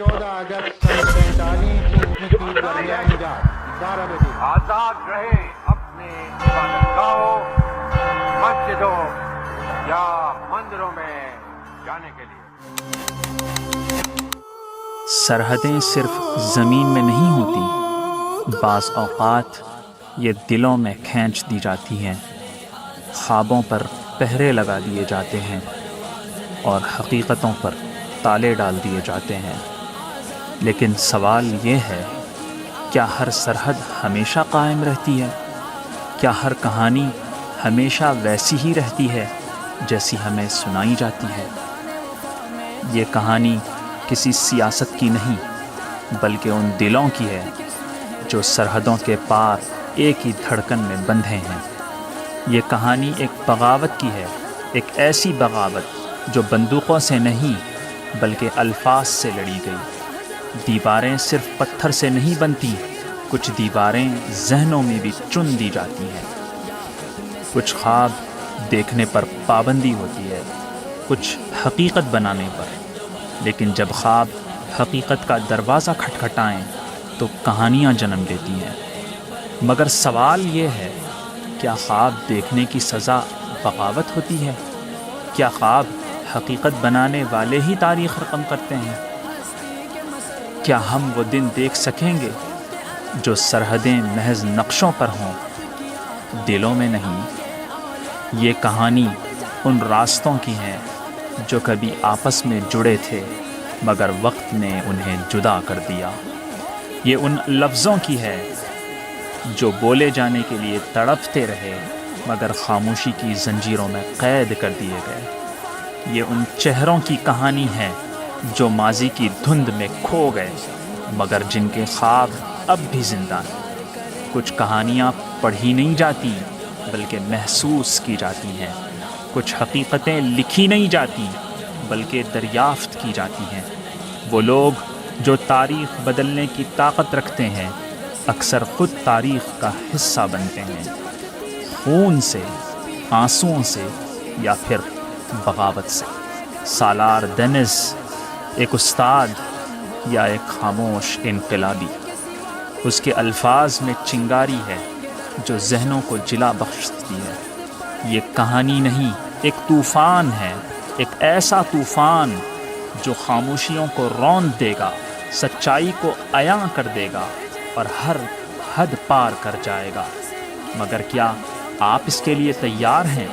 14 अगस्त सन 47 की दरमियानी रात 12 बजे आजाद रहे अपने इबादतगाहों, मस्जिदों या मंदिरों में जाने के लिए। सरहदें सिर्फ ज़मीन में नहीं होती, बाज़ औक़ात ये दिलों में खींच दी जाती हैं, ख्वाबों पर पहरे लगा दिए जाते हैं और हकीकतों पर ताले डाल दिए जाते हैं। लेकिन सवाल ये है, क्या हर सरहद हमेशा कायम रहती है? क्या हर कहानी हमेशा वैसी ही रहती है जैसी हमें सुनाई जाती है? ये कहानी किसी सियासत की नहीं, बल्कि उन दिलों की है जो सरहदों के पार एक ही धड़कन में बंधे हैं। ये कहानी एक बगावत की है, एक ऐसी बगावत जो बंदूकों से नहीं बल्कि अल्फाज से लड़ी गई। दीवारें सिर्फ पत्थर से नहीं बनती, कुछ दीवारें जहनों में भी चुन दी जाती हैं। कुछ ख्वाब देखने पर पाबंदी होती है, कुछ हकीकत बनाने पर। लेकिन जब ख्वाब हकीकत का दरवाज़ा खटखटाएं तो कहानियाँ जन्म लेती हैं। मगर सवाल ये है, क्या ख्वाब देखने की सज़ा बगावत होती है? क्या ख्वाब हकीकत बनाने वाले ही तारीख़ रकम करते हैं? क्या हम वो दिन देख सकेंगे जो सरहदें महज नक्शों पर हों, दिलों में नहीं? ये कहानी उन रास्तों की है जो कभी आपस में जुड़े थे मगर वक्त ने उन्हें जुदा कर दिया। ये उन लफ्ज़ों की है जो बोले जाने के लिए तड़पते रहे मगर खामोशी की जंजीरों में कैद कर दिए गए। ये उन चेहरों की कहानी है जो माजी की धुंध में खो गए मगर जिनके ख्वाब अब भी जिंदा हैं। कुछ कहानियाँ पढ़ी नहीं जाती बल्कि महसूस की जाती हैं। कुछ हकीकतें लिखी नहीं जाती बल्कि दरियाफ्त की जाती हैं। वो लोग जो तारीख़ बदलने की ताकत रखते हैं अक्सर ख़ुद तारीख़ का हिस्सा बनते हैं, खून से, आंसुओं से या फिर बगावत से। सालार देनिस एक उस्ताद या एक खामोश इनकलाबी, उसके अल्फाज में चिंगारी है जो जहनों को जिला बख्शती है। ये कहानी नहीं, एक तूफ़ान है, एक ऐसा तूफ़ान जो खामोशियों को रौंद देगा, सच्चाई को अयां कर देगा और हर हद पार कर जाएगा। मगर क्या आप इसके लिए तैयार हैं?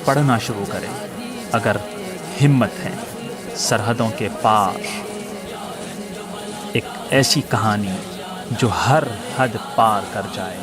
पढ़ना शुरू करें अगर हिम्मत है। सरहदों के पार, एक ऐसी कहानी जो हर हद पार कर जाए।